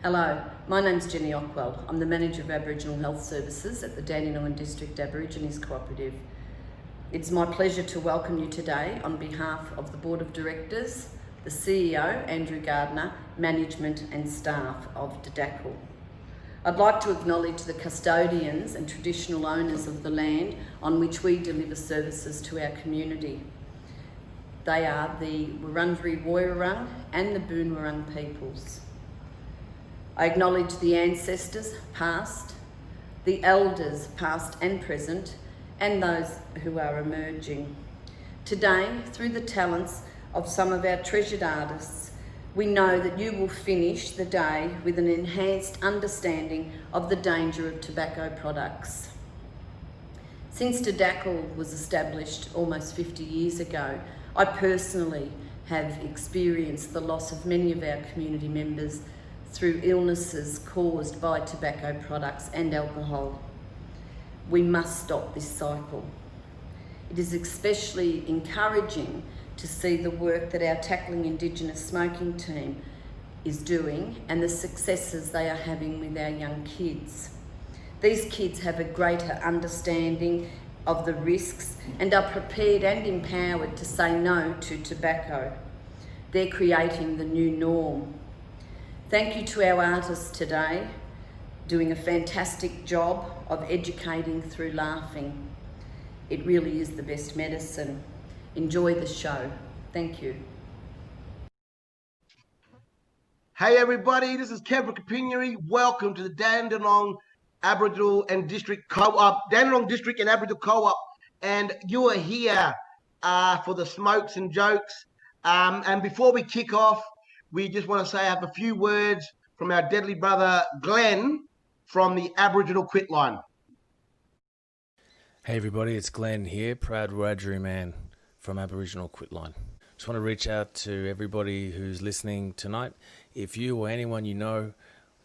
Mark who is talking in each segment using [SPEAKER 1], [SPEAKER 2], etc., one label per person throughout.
[SPEAKER 1] Hello, my name's Jenny Ockwell. I'm the Manager of Aboriginal Health Services at the Dandenong District Aborigines Cooperative. It's my pleasure to welcome you today on behalf of the Board of Directors, the CEO, Andrew Gardner, management and staff of Dadakal. I'd like to acknowledge the custodians and traditional owners of the land on which we deliver services to our community. They are the Wurundjeri Woiwurrung and the Boonwurrung peoples. I acknowledge the ancestors, past, the elders, past and present, and those who are emerging. Today, through the talents of some of our treasured artists, we know that you will finish the day with an enhanced understanding of the danger of tobacco products. Since Dadakal was established almost 50 years ago, I personally have experienced the loss of many of our community members through illnesses caused by tobacco products and alcohol. We must stop this cycle. It is especially encouraging to see the work that our Tackling Indigenous Smoking team is doing and the successes they are having with our young kids. These kids have a greater understanding of the risks and are prepared and empowered to say no to tobacco. They're creating the new norm. Thank you to our artists today, doing a fantastic job of educating through laughing. It really is the best medicine. Enjoy the show. Thank you.
[SPEAKER 2] Hey everybody, this is Kropinyeri. Welcome to the Dandenong Aboriginal and District Co-op, Dandenong District and Aboriginal Co-op, and you are here for the smokes and jokes. And before we kick off, we just want to say I have a few words from our deadly brother Glen from the Aboriginal Quitline.
[SPEAKER 3] Hey everybody, it's Glen here, proud Wiradjuri man from Aboriginal Quitline. Just want to reach out to everybody who's listening tonight. If you or anyone you know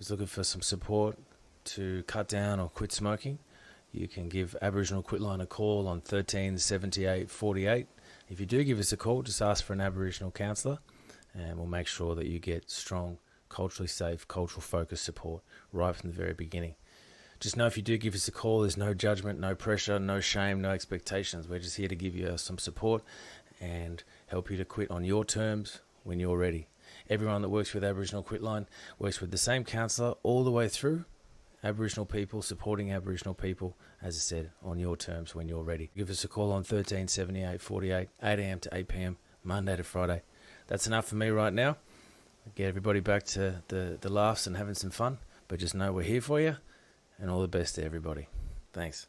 [SPEAKER 3] is looking for some support to cut down or quit smoking, you can give Aboriginal Quitline a call on 13 78 48. If you do give us a call, just ask for an Aboriginal counsellor and we'll make sure that you get strong, culturally safe, cultural focused support right from the very beginning. Just know if you do give us a call, there's no judgment, no pressure, no shame, no expectations. We're just here to give you some support and help you to quit on your terms when you're ready. Everyone that works with Aboriginal Quitline works with the same counsellor all the way through. Aboriginal people, supporting Aboriginal people, as I said, on your terms when you're ready. Give us a call on 13 78 48, 8 a.m. to 8 p.m, Monday to Friday. That's enough for me right now. Get everybody back to the laughs and having some fun, but just know we're here for you, and all the best to everybody. Thanks.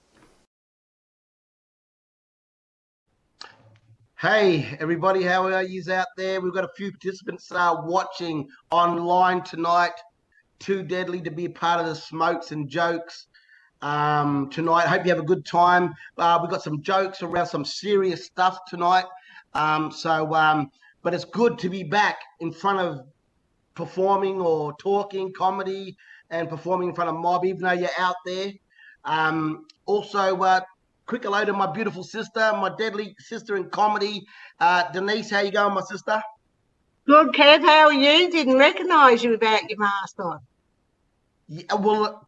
[SPEAKER 2] Hey everybody, how are you out there? We've got a few participants watching online tonight. Too deadly to be a part of the smokes and jokes tonight. Hope you have a good time. We've got some jokes around some serious stuff tonight. But it's good to be back in front of performing or talking comedy and performing in front of mob, even though you're out there. Quick hello to my beautiful sister, my deadly sister in comedy, Denise. How you going, my sister?
[SPEAKER 4] Good, Kev. How are you? Didn't recognise you without your mask on.
[SPEAKER 2] Yeah, well,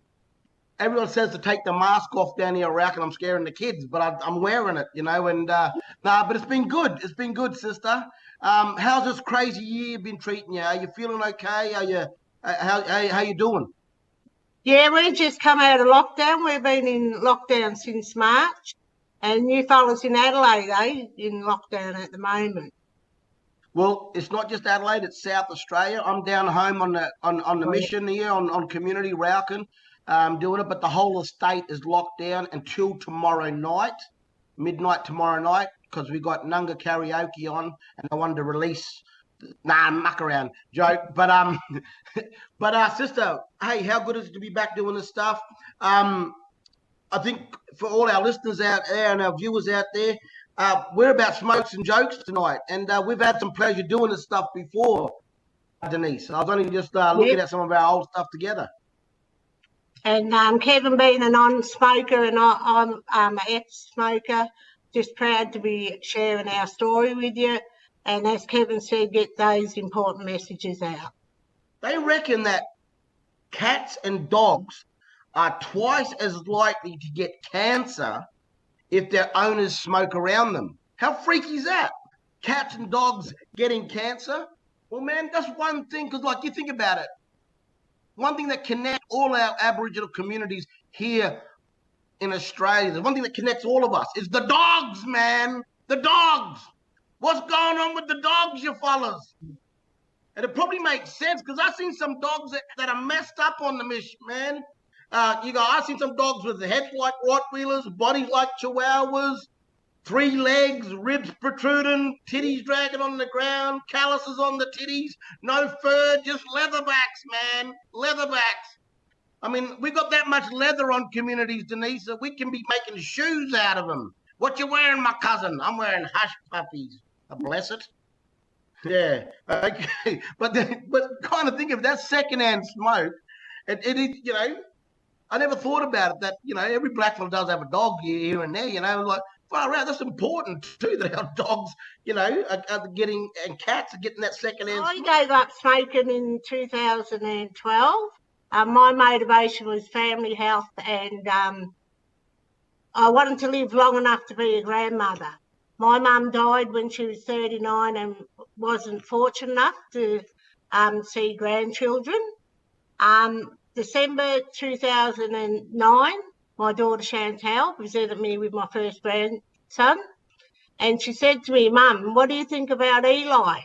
[SPEAKER 2] everyone says to take the mask off down here, I reckon I'm scaring the kids, but I'm wearing it, you know. And but it's been good. It's been good, sister. How's this crazy year been treating you? Are you feeling okay? Are you how you doing?
[SPEAKER 4] Yeah, we've just come out of lockdown. We've been in lockdown since March, and you fellas in Adelaide, in lockdown at the moment.
[SPEAKER 2] Well, it's not just Adelaide; it's South Australia. I'm down home on the mission here on community Rauken, doing it. But the whole estate is locked down until tomorrow night, midnight tomorrow night, because we got Nunga karaoke on, and I wanted to release. Muck around joke, but sister, hey, how good is it to be back doing this stuff? I think for all our listeners out there and our viewers out there, we're about smokes and jokes tonight, and we've had some pleasure doing this stuff before, Denise. I was only just looking at some of our old stuff together.
[SPEAKER 4] And Kevin being a non-smoker and I'm an ex-smoker, just proud to be sharing our story with you. And as Kevin said, get those important messages out.
[SPEAKER 2] They reckon that cats and dogs are twice as likely to get cancer if their owners smoke around them. How freaky is that? Cats and dogs getting cancer? Well, man, that's one thing, because like you think about it, one thing that connects all our Aboriginal communities here in Australia, the one thing that connects all of us is the dogs, man. The dogs. What's going on with the dogs, you fellas? And it probably makes sense, because I've seen some dogs that are messed up on the mission, man. I've seen some dogs with heads like Rottweilers, bodies like Chihuahuas, 3 legs, ribs protruding, titties dragging on the ground, calluses on the titties, no fur, just leatherbacks, man, leatherbacks. I mean, we got that much leather on communities, Denise, that we can be making shoes out of them. What you wearing, my cousin? I'm wearing hush puppies. Bless it. Yeah, okay. But kind of think of that secondhand smoke. It is, I never thought about it, that, every black fella does have a dog here and there, like, far out. That's important too, that our dogs, are getting, and cats are getting that secondhand
[SPEAKER 4] I
[SPEAKER 2] smoke.
[SPEAKER 4] gave up smoking in 2012. My motivation was family health, and I wanted to live long enough to be a grandmother. My mum died when she was 39 and wasn't fortunate enough to see grandchildren. December 2009, my daughter Chantal presented me with my first grandson, and she said to me, "Mum, what do you think about Eli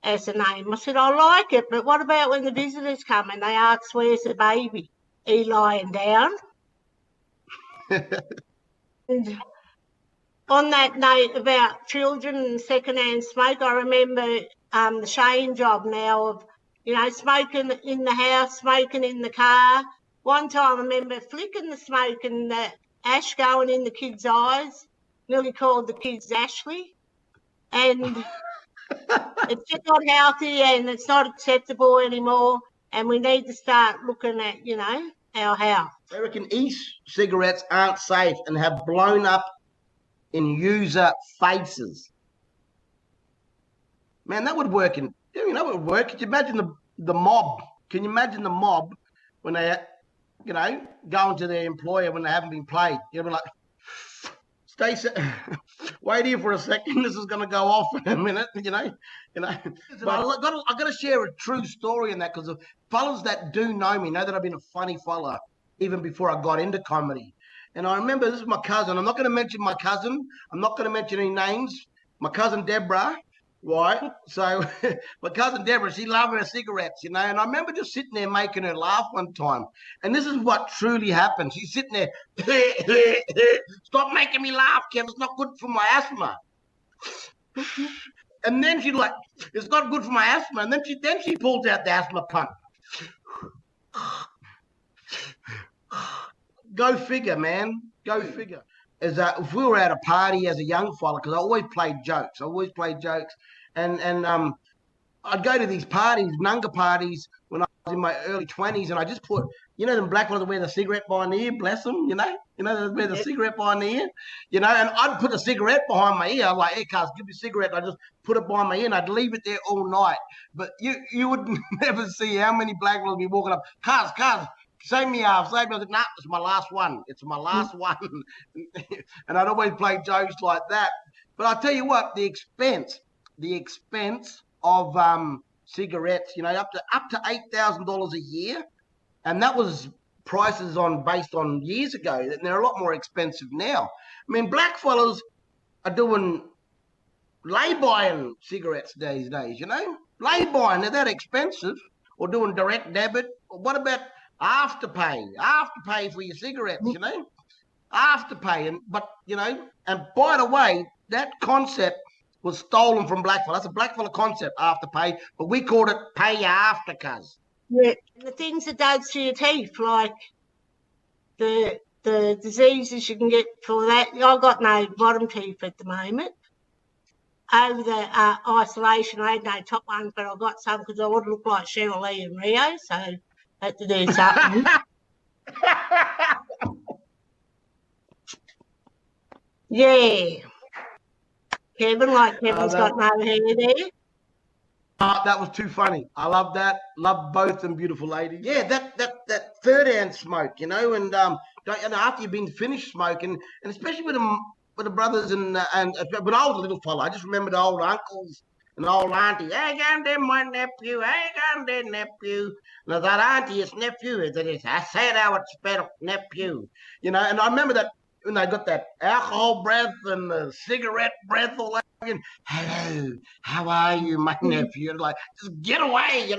[SPEAKER 4] as a name?" I said, "I like it, but what about when the visitors come and they ask, where's the baby? Eli and down?" And on that note about children and secondhand smoke, I remember the shame job now of, smoking in the house, smoking in the car. One time I remember flicking the smoke and the ash going in the kids' eyes, nearly called the kids Ashley. And it's just not healthy, and it's not acceptable anymore, and we need to start looking at, our health.
[SPEAKER 2] I reckon e-cigarettes aren't safe and have blown up in user faces. Man, that would work that would work. Can you imagine the mob? Can you imagine the mob when they, go into their employer when they haven't been paid? You'll be like, Stacey, wait here for a second. This is going to go off in a minute, But I got to share a true story in that, because the fellas that do know me know that I've been a funny fella even before I got into comedy. And I remember, this is my cousin. I'm not going to mention my cousin. I'm not going to mention any names. My cousin Deborah, right? So my cousin Deborah, she loved her cigarettes, And I remember just sitting there making her laugh one time. And this is what truly happened. She's sitting there, stop making me laugh, Kev. It's not good for my asthma. And then she's like, it's not good for my asthma. And then she pulls out the asthma pump. Go figure, man. Go figure. If we were at a party as a young fella, because I always played jokes. And I'd go to these parties, Nunga parties, when I was in my early 20s, and I just put, them black fellas that wear the cigarette behind the ear, bless them, they wear the cigarette behind the ear, and I'd put a cigarette behind my ear. I'm like, hey, cuz, give me a cigarette. And I just put it behind my ear, and I'd leave it there all night. But you would never see how many black fellas be walking up, cuz, save me off. I said, nah, it's my last one. It's my last one. And I'd always play jokes like that. But I'll tell you what, the expense of cigarettes, up to $8,000 a year, and that was prices based on years ago, and they're a lot more expensive now. I mean, black fellas are doing lay-buying cigarettes these days, lay-buying, they're that expensive, or doing direct debit. What about afterpay for your cigarettes, afterpay. And by the way, that concept was stolen from blackfella. That's a blackfella concept, afterpay, but we called it pay after, cuz.
[SPEAKER 4] Yeah, the things it does to your teeth, like the diseases you can get for that. I've got no bottom teeth at the moment. Over the isolation, I had no top ones, but I got some because I would look like Cheryl Lee and Rio, so I had to do something. Yeah. Kevin's got no hair there.
[SPEAKER 2] That was too funny. I love that. Love both them beautiful ladies. Yeah, that third hand smoke, and after you've been finished smoking, and especially with the brothers and when I was a little fella, I just remember the old uncles and old auntie. Hey, come there, my nephew. Hey, come there, nephew. And I thought, auntie, it's nephew. I said how it's spelled, nephew. And I remember that when they got that alcohol breath and the cigarette breath all that. Hello, how are you, my nephew? And like, just get away,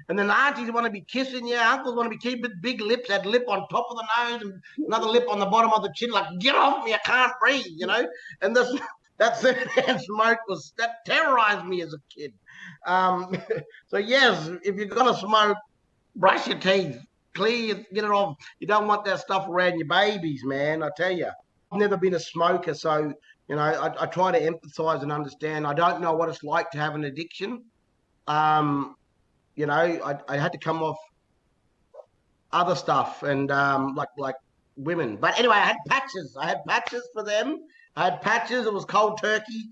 [SPEAKER 2] And then the aunties want to be kissing you, uncles want to be keeping big lips, that lip on top of the nose and another lip on the bottom of the chin, like, get off me, I can't breathe, And that third-hand smoke that terrorized me as a kid. So yes, if you're gonna smoke, brush your teeth, get it off. You don't want that stuff around your babies, man. I tell you, I've never been a smoker, so I try to empathize and understand. I don't know what it's like to have an addiction. I had to come off other stuff and like women. But anyway, I had patches. For them. I had patches. It was cold turkey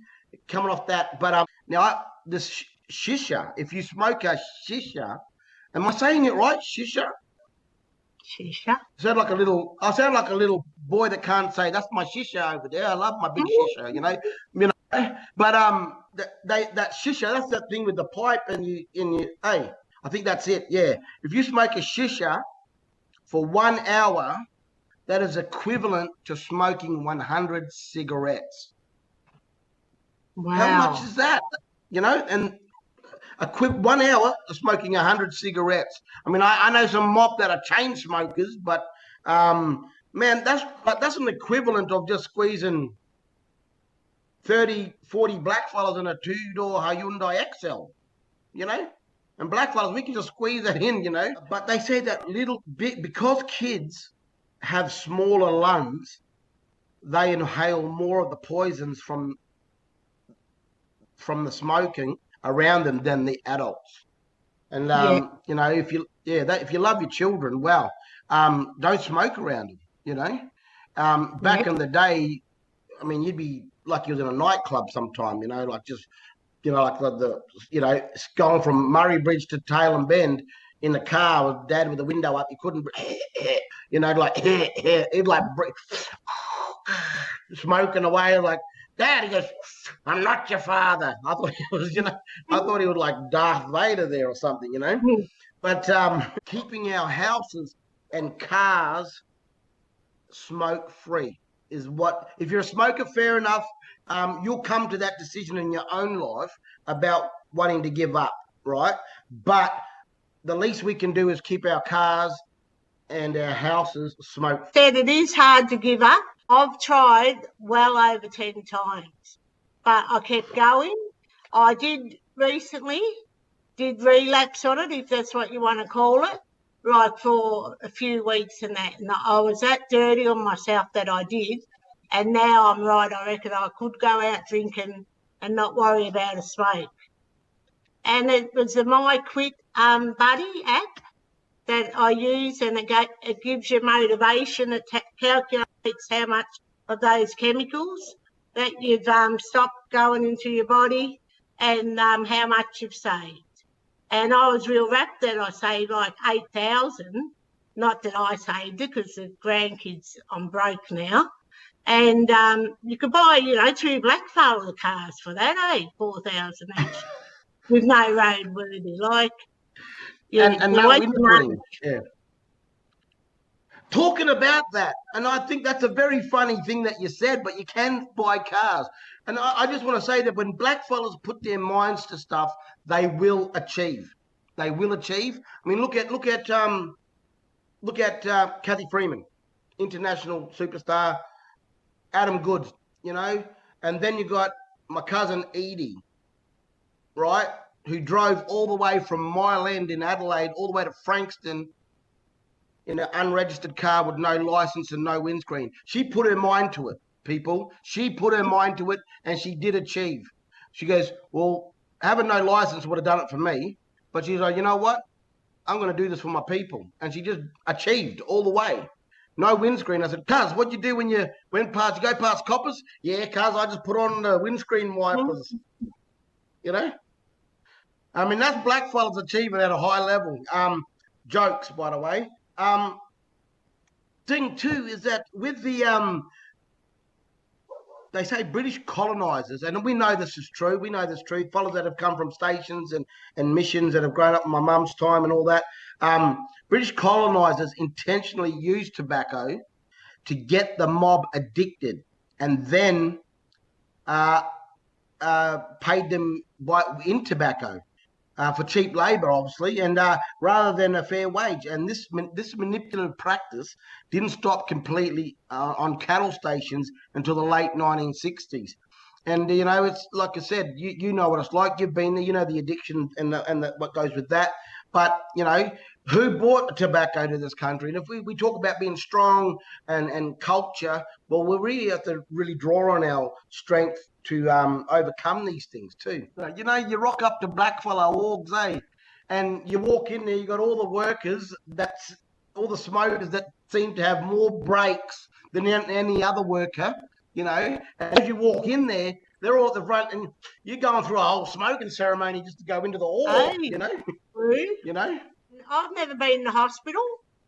[SPEAKER 2] coming off that. But this shisha, if you smoke a shisha, am I saying it right? Shisha?
[SPEAKER 4] Shisha.
[SPEAKER 2] I sound like a little boy that can't say that's my shisha over there. I love my big shisha, But that shisha, that's that thing with the pipe and you. Hey, I think that's it. Yeah, if you smoke a shisha for 1 hour, that is equivalent to smoking 100 cigarettes.
[SPEAKER 4] Wow.
[SPEAKER 2] How much is that? And 1 hour of smoking 100 cigarettes. I mean, I know some mop that are chain smokers, but man, that's an equivalent of just squeezing 30, 40 black fellas in a two-door Hyundai Excel, And black fellas, we can just squeeze that in, But they say that little bit, because kids have smaller lungs, they inhale more of the poisons from the smoking around them than the adults. And if you love your children, well, don't smoke around them. Back in the day, I mean, you'd be like you was in a nightclub sometime, like just like the going from Murray Bridge to Tailem Bend in the car with Dad with the window up. You couldn't like he'd like smoking away like, Dad, he goes, I'm not your father. I thought he was, I thought he was like Darth Vader there or something, But keeping our houses and cars smoke free is what, if you're a smoker, fair enough, you'll come to that decision in your own life about wanting to give up, right? But the least we can do is keep our cars and our houses smoke free.
[SPEAKER 4] Said it is hard to give up. I've tried well over 10 times, but I kept going. I did recently relapse on it, if that's what you want to call it, like for a few weeks and that. And I was that dirty on myself that I did. And now I'm right. I reckon I could go out drinking and not worry about a smoke. And it was the My Quit Buddy app that I use, and it gives you motivation. It calculates how much of those chemicals that you've stopped going into your body and how much you've saved. And I was real rapt that I saved like 8,000. Not that I saved it, because the grandkids, I'm broke now. And you could buy, 2 blackfellow cars for that, 4,000 each, with no roadworthy, like.
[SPEAKER 2] And no windscreen. Yeah. Talking about that, and I think that's a very funny thing that you said, but you can buy cars. And I just want to say that when blackfellas put their minds to stuff, they will achieve. They will achieve. I mean, look at Kathy Freeman, international superstar, Adam Goods, and then you got my cousin Edie, right, who drove all the way from Mile End in Adelaide all the way to Frankston in an unregistered car with no license and no windscreen. She put her mind to it, people. She put her mind to it, and she did achieve. She goes, well, having no license would have done it for me, but she's like, you know what? I'm going to do this for my people. And she just achieved all the way. No windscreen. I said, cuz, what'd you do when you went past, you go past coppers? Yeah, cuz, I just put on the windscreen wipers, I mean, that's blackfellas achievement at a high level. Jokes, by the way. Thing too is that with the they say British colonisers, and we know this is true. We know this is true. Fellas that have come from stations and missions that have grown up in my mum's time and all that. British colonisers intentionally used tobacco to get the mob addicted, and then paid them in tobacco for cheap labour, obviously, and rather than a fair wage. And this manipulative practice didn't stop completely on cattle stations until the late 1960s. And it's like I said, you know what it's like. You've been there. You know the addiction and what goes with that. But who brought tobacco to this country? And if we talk about being strong and culture, well, we really have to really draw on our strength to overcome these things too. You rock up to blackfella orgs, and you walk in there, you got all the workers, all the smokers that seem to have more breaks than any other worker, and as you walk in there, they're all at the front, and you're going through a whole smoking ceremony just to go into the hall,
[SPEAKER 4] I've never been in the hospital.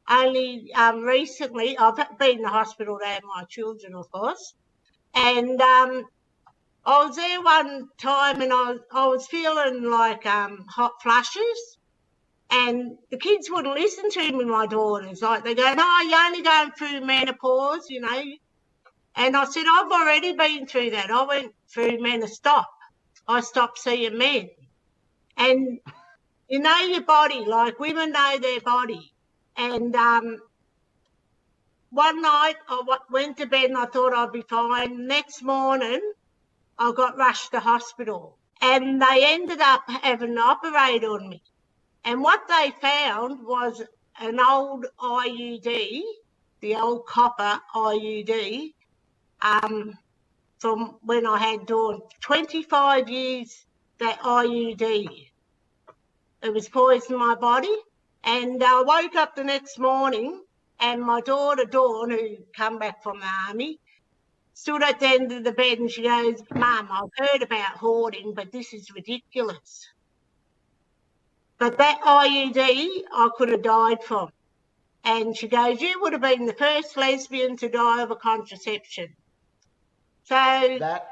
[SPEAKER 4] Only recently, I've been in the hospital to have my children, of course. And I was there one time, and I was feeling like hot flushes. And the kids wouldn't listen to me, my daughters. Like, they go, no, you're only going through menopause, And I said, I've already been through that. I went through menopause. I stopped seeing men. And you know your body, like women know their body. And one night I went to bed and I thought I'd be fine. Next morning I got rushed to hospital, and they ended up having to operate on me. And what they found was an old IUD, the old copper IUD, from when I had done 25 years, that IUD. It was poisoning my body. And I woke up the next morning, and my daughter, Dawn, who come back from the army, stood at the end of the bed, and she goes, Mum, I've heard about hoarding, but this is ridiculous. But that IUD I could have died from. And she goes, you would have been the first lesbian to die of a contraception. So
[SPEAKER 2] that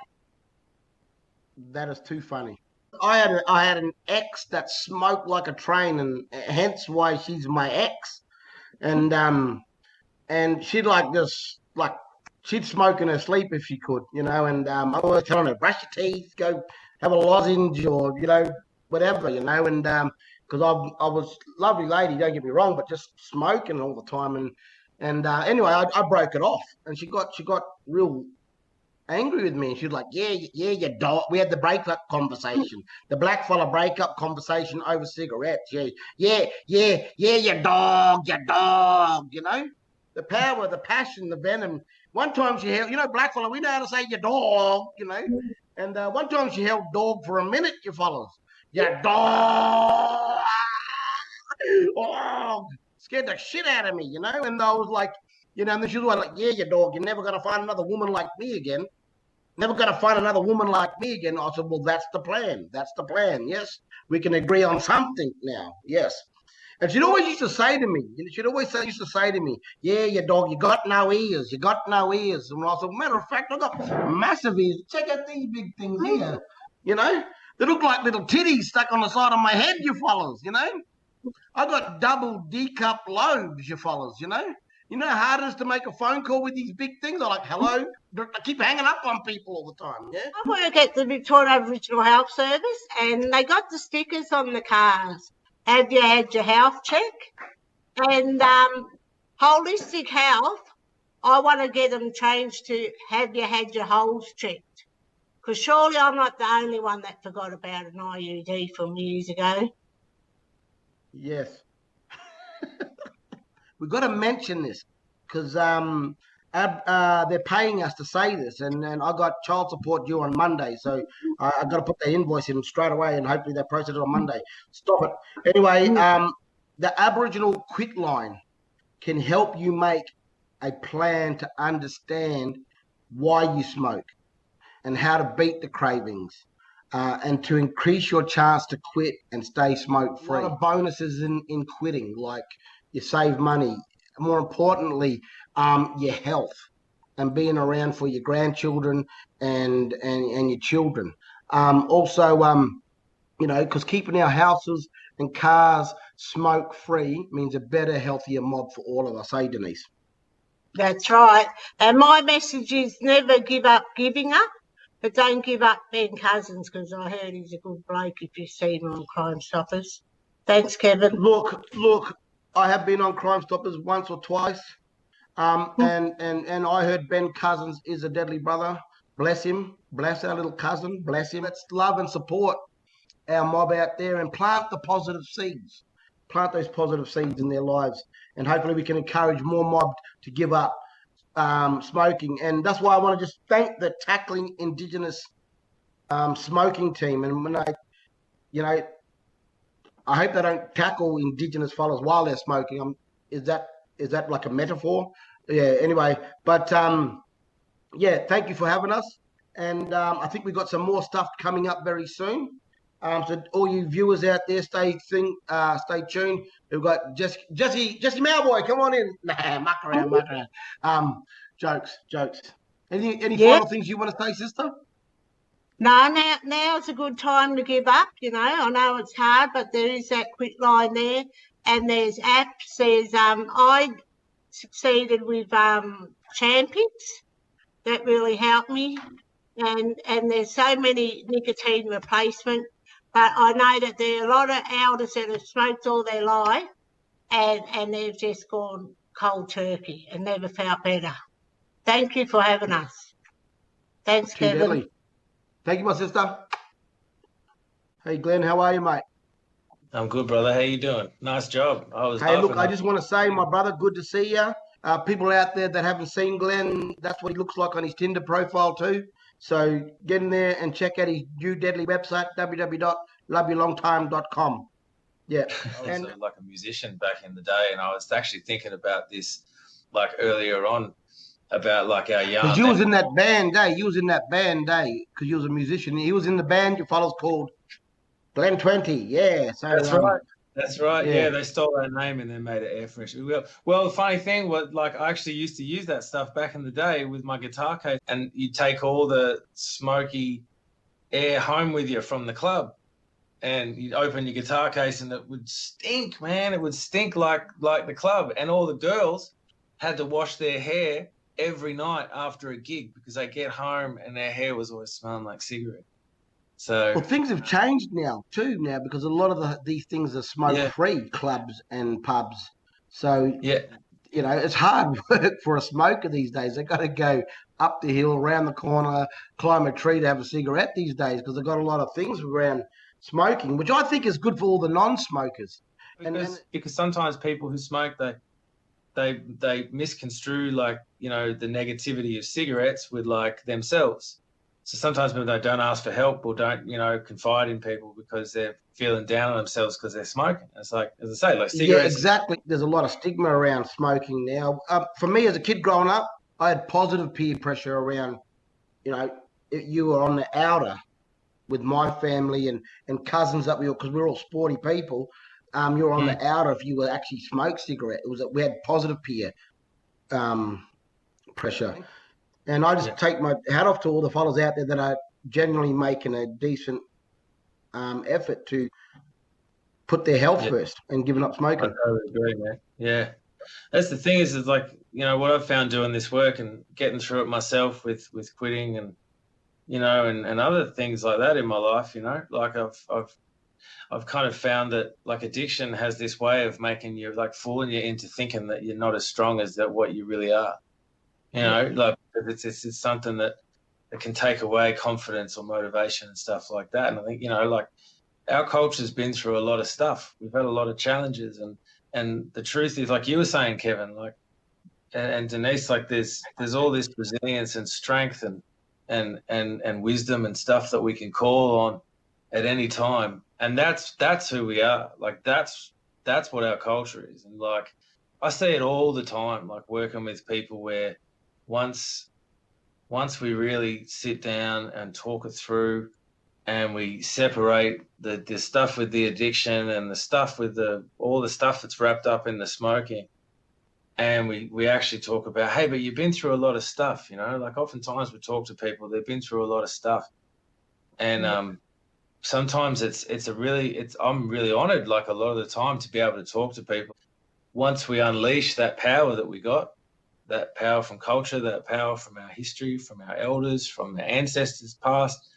[SPEAKER 2] is too funny. I had an ex that smoked like a train, and hence why she's my ex. And she'd she'd smoke in her sleep if she could, and I was telling her, brush your teeth, go have a lozenge, or whatever, and because I was a lovely lady, don't get me wrong, but just smoking all the time, and anyway, I broke it off, and she got real angry with me, and she was like, yeah, you dog. We had the breakup conversation, the blackfella breakup conversation over cigarettes. Yeah, you dog, the power, the passion, the venom. One time she held, blackfella, we know how to say you dog, and one time she held dog for a minute, you fellas. You dog. Oh, scared the shit out of me, and I was like, and then she was like, yeah, you dog, you're never going to find another woman like me again. Never going to find another woman like me again. I said, well, that's the plan. That's the plan. Yes, we can agree on something now. Yes. And she'd always used to say to me, yeah, you dog, you got no ears. You got no ears. And I said, matter of fact, I got massive ears. Check out these big things here. They look like little titties stuck on the side of my head, you fellas, I got double D-cup lobes, you fellas, You know how hard it is to make a phone call with these big things? I'm like, hello? I keep hanging up on people all the time, yeah?
[SPEAKER 4] I work at the Victorian Aboriginal Health Service, and they got the stickers on the cars. Have you had your health check? And holistic health, I want to get them changed to have you had your holes checked? Because surely I'm not the only one that forgot about an IUD from years ago.
[SPEAKER 2] Yes. We've got to mention this because they're paying us to say this, and I got child support due on Monday, so I got to put the invoice in straight away, and hopefully they process it on Monday. Stop it. Anyway, the Aboriginal Quitline can help you make a plan to understand why you smoke and how to beat the cravings. and to increase your chance to quit and stay smoke free. A lot of bonuses in quitting, like you save money. More importantly, your health and being around for your grandchildren and your children. Also, because keeping our houses and cars smoke free means a better, healthier mob for all of us. Hey, Denise?
[SPEAKER 4] That's right. And my message is never give up giving up, but don't give up Ben Cousins, because I heard he's a good bloke if you see him on Crime Stoppers. Thanks, Kevin.
[SPEAKER 2] Look, I have been on Crime Stoppers once or twice, and I heard Ben Cousins is a deadly brother. Bless him. Bless our little cousin. Bless him. Let's love and support our mob out there and plant the positive seeds. Plant those positive seeds in their lives, and hopefully we can encourage more mob to give up smoking. And that's why I want to just thank the Tackling Indigenous smoking team. And when I hope they don't tackle Indigenous fellas while they're smoking. Is that like a metaphor? Yeah. Anyway, but yeah, thank you for having us. And I think we've got some more stuff coming up very soon. So all you viewers out there, stay tuned. We've got Jesse Malboy, come on in. Nah, muck around. Jokes. Any final things you want to say, sister?
[SPEAKER 4] No, now's a good time to give up. I know it's hard, but there is that Quitline there, and there's apps. There's I succeeded with Champions. That really helped me, and there's so many nicotine replacement. But I know that there are a lot of elders that have smoked all their life, and they've just gone cold turkey and never felt better. Thank you for having us. Thanks, Kevin.
[SPEAKER 2] Deadly. Thank you, my sister. Hey, Glen, how are you, mate?
[SPEAKER 3] I'm good, brother. How you doing? Nice job.
[SPEAKER 2] Hey, look, I just want to say, my brother, good to see you. People out there that haven't seen Glen, that's what he looks like on his Tinder profile too. So get in there and check out his new deadly website, www.loveyourlongtime.com. Yeah.
[SPEAKER 3] I was like a musician back in the day, and I was actually thinking about this like earlier on about like our young.
[SPEAKER 2] Because you was in that band, eh? You was in that band, eh? Because you was a musician. He was in the band your fellas called Glen 20. Yeah. So
[SPEAKER 3] that's right. That's right. Yeah, they stole that name and then made it air fresh. Well, the funny thing was, like, I actually used to use that stuff back in the day with my guitar case, and you take all the smoky air home with you from the club, and you'd open your guitar case, and it would stink, man. It would stink like the club, and all the girls had to wash their hair every night after a gig because they get home and their hair was always smelling like cigarette. So
[SPEAKER 2] well, things have changed now because a lot of these things are smoke-free clubs and pubs. So it's hard work for a smoker these days. They got to go up the hill, around the corner, climb a tree to have a cigarette these days because they've got a lot of things around smoking, which I think is good for all the non-smokers.
[SPEAKER 3] Because sometimes people who smoke, they misconstrue the negativity of cigarettes with like themselves. So sometimes people don't ask for help or don't, confide in people because they're feeling down on themselves because they're smoking. It's like, as I say, like cigarettes.
[SPEAKER 2] Yeah, exactly. There's a lot of stigma around smoking now. For me, as a kid growing up, I had positive peer pressure around, you were on the outer with my family and cousins that because we were all sporty people. You were on the outer if you were actually smoked cigarette. We had positive peer pressure. And I just take my hat off to all the fellas out there that are genuinely making a decent effort to put their health first and giving up smoking.
[SPEAKER 3] I totally agree, man. Yeah. That's the thing is like, what I've found doing this work and getting through it myself with quitting and, and other things like that in my life, like I've kind of found that like addiction has this way of making you like fooling you into thinking that you're not as strong as what you really are. Like it's something that can take away confidence or motivation and stuff like that. And I think, like our culture's been through a lot of stuff. We've had a lot of challenges and the truth is, like you were saying, Kevin, like, and Denise, like there's all this resilience and strength and wisdom and stuff that we can call on at any time. And that's who we are. Like that's what our culture is. And like, I see it all the time, like working with people where once we really sit down and talk it through and we separate the stuff with the addiction and the stuff with all the stuff that's wrapped up in the smoking. And we actually talk about, hey, but you've been through a lot of stuff, you know, like oftentimes we talk to people, they've been through a lot of stuff. And sometimes I'm really honored, like a lot of the time, to be able to talk to people. Once we unleash that power that we got, that power from culture, that power from our history, from our elders, from our ancestors past,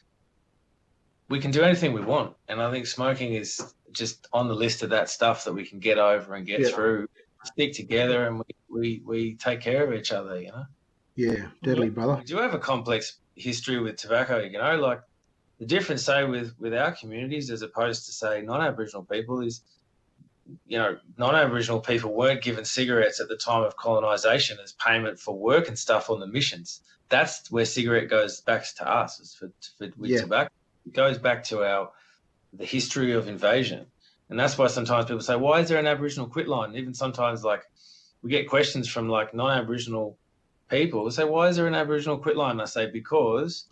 [SPEAKER 3] we can do anything we want. And I think smoking is just on the list of that stuff that we can get over and get through, stick together, and we take care of each other, you know?
[SPEAKER 2] Yeah, deadly, brother.
[SPEAKER 3] We do have a complex history with tobacco, you know, like the difference, say, with our communities as opposed to, say, non-Aboriginal people is, you know, non-Aboriginal people weren't given cigarettes at the time of colonisation as payment for work and stuff on the missions. That's where cigarette goes back to us, is with tobacco. It goes back to the history of invasion. And that's why sometimes people say, why is there an Aboriginal quitline? Even sometimes, like, we get questions from, like, non-Aboriginal people who say, why is there an Aboriginal quitline? And I say, because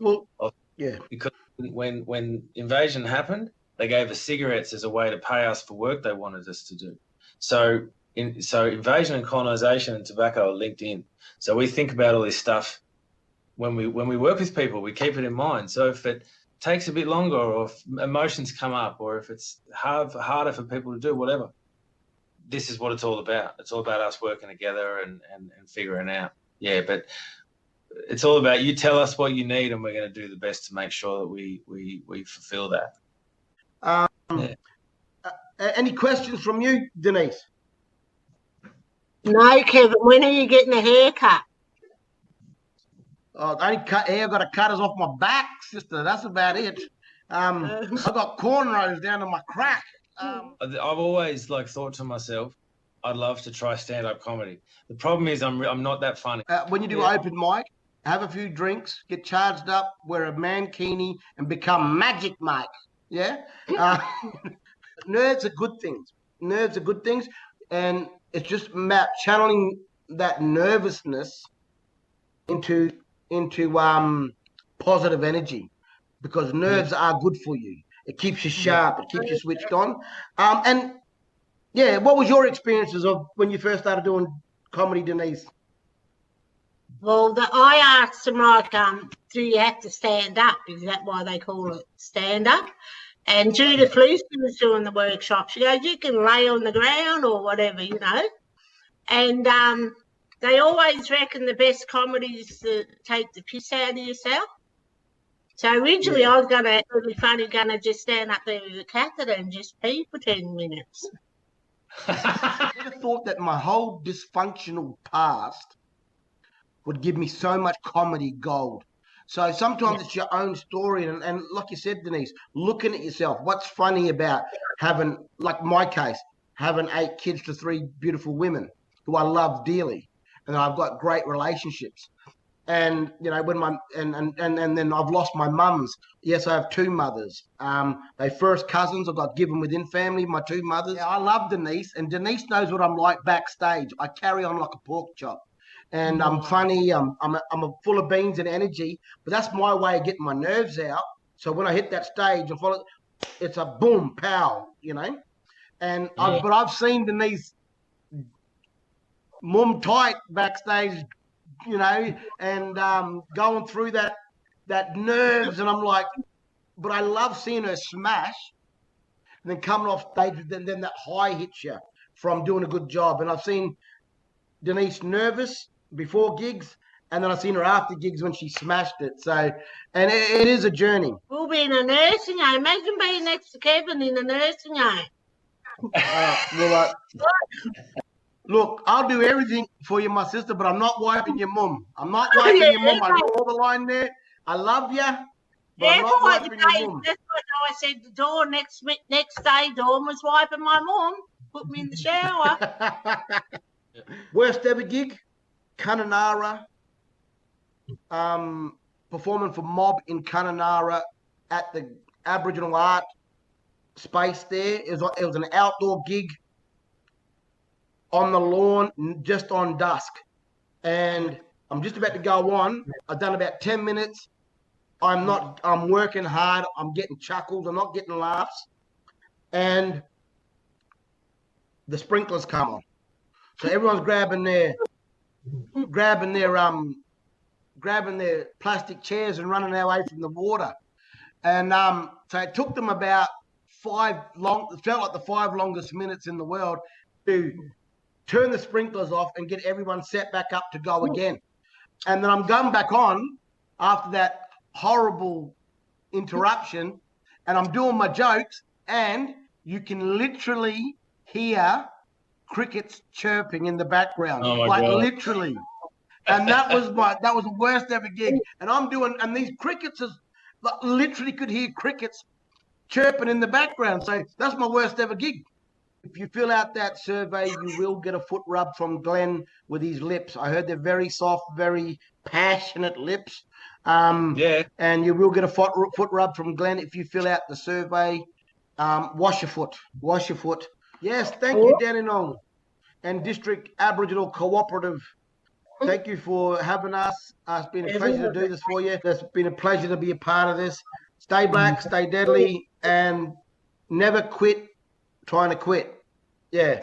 [SPEAKER 3] when invasion happened, they gave us cigarettes as a way to pay us for work they wanted us to do. So invasion and colonisation and tobacco are linked in. So we think about all this stuff when we work with people. We keep it in mind. So if it takes a bit longer, or if emotions come up, or if it's harder for people to do, whatever, this is what it's all about. It's all about us working together and figuring out. Yeah, but it's all about, you tell us what you need and we're going to do the best to make sure that we fulfill that.
[SPEAKER 2] Any questions from you, Denise?
[SPEAKER 4] No, Kevin. When are you getting a haircut?
[SPEAKER 2] Oh, I only cut hair. I've got to cut us off my back, sister. That's about it. I've got cornrows down to my crack.
[SPEAKER 3] I've always thought to myself, I'd love to try stand-up comedy. The problem is I'm not that funny.
[SPEAKER 2] When you do open mic, have a few drinks, get charged up, wear a mankini, and become Magic Mike. Yeah? Nerves are good things. Nerves are good things. And it's just about channeling that nervousness into positive energy, because nerves are good for you. It keeps you sharp. It keeps you switched on. And yeah, what was your experiences of when you first started doing comedy, Denise?
[SPEAKER 4] Well, I asked them, like, do you have to stand up? Is that why they call it stand up? And Judith Lucy was doing the workshop. She goes, you can lay on the ground or whatever, you know. And they always reckon the best comedy is to take the piss out of yourself. So originally I was going to just stand up there with a catheter and just pee for 10 minutes.
[SPEAKER 2] I never thought that my whole dysfunctional past would give me so much comedy gold. So sometimes it's your own story. And like you said, Denise, looking at yourself, what's funny about having, like my case, having 8 kids to 3 beautiful women who I love dearly, and I've got great relationships. And, you know, when and then I've lost my mums. Yes, I have 2 mothers. They first cousins. I've got given within family, my 2 mothers. Yeah, I love Denise, and Denise knows what I'm like backstage. I carry on like a pork chop. And I'm funny. I'm full of beans and energy, but that's my way of getting my nerves out. So when I hit that stage, it's a boom, pow, you know. And but I've seen Denise mum tight backstage, you know, and going through that nerves, and I'm like, but I love seeing her smash, and then coming off stage, then that high hits you from doing a good job. And I've seen Denise nervous before gigs, and then I've seen her after gigs when she smashed it. So, and it is a journey.
[SPEAKER 4] We'll be in a nursing home. Imagine being next to Kevin in a nursing home.
[SPEAKER 2] Look, I'll do everything for you, my sister, but I'm not wiping your mum. I'm not wiping your mum. I draw the line there. I love you, but I'm not wiping your mum.
[SPEAKER 4] That's what I said. The door next day, Dawn was wiping my mum. Put me in the shower.
[SPEAKER 2] Worst ever gig, Kununurra, performing for Mob in Kununurra at the Aboriginal art space there. It was an outdoor gig on the lawn, just on dusk. And I'm just about to go on. I've done about 10 minutes. I'm working hard. I'm getting chuckles. I'm not getting laughs. And the sprinklers come on. So everyone's grabbing their plastic chairs and running away from the water. And so it took them about it felt like the 5 longest minutes in the world to turn the sprinklers off and get everyone set back up to go again. And then I'm going back on after that horrible interruption, and I'm doing my jokes, and you can literally hear crickets chirping in the background.
[SPEAKER 5] Oh my
[SPEAKER 2] like
[SPEAKER 5] God.
[SPEAKER 2] literally. And that was the worst ever gig. And these crickets literally could hear crickets chirping in the background. So that's my worst ever gig. If you fill out that survey, you will get a foot rub from Glen with his lips. I heard they're very soft, very passionate lips.
[SPEAKER 5] Yeah.
[SPEAKER 2] And you will get a foot rub from Glen if you fill out the survey. Wash your foot. Wash your foot. Yes, thank you, Dandenong and District Aboriginal Cooperative. Thank you for having us. It's been a pleasure to do this for you. It's been a pleasure to be a part of this. Stay black, stay deadly, and never quit trying to quit. Yeah.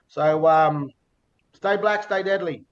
[SPEAKER 2] So stay black, stay deadly.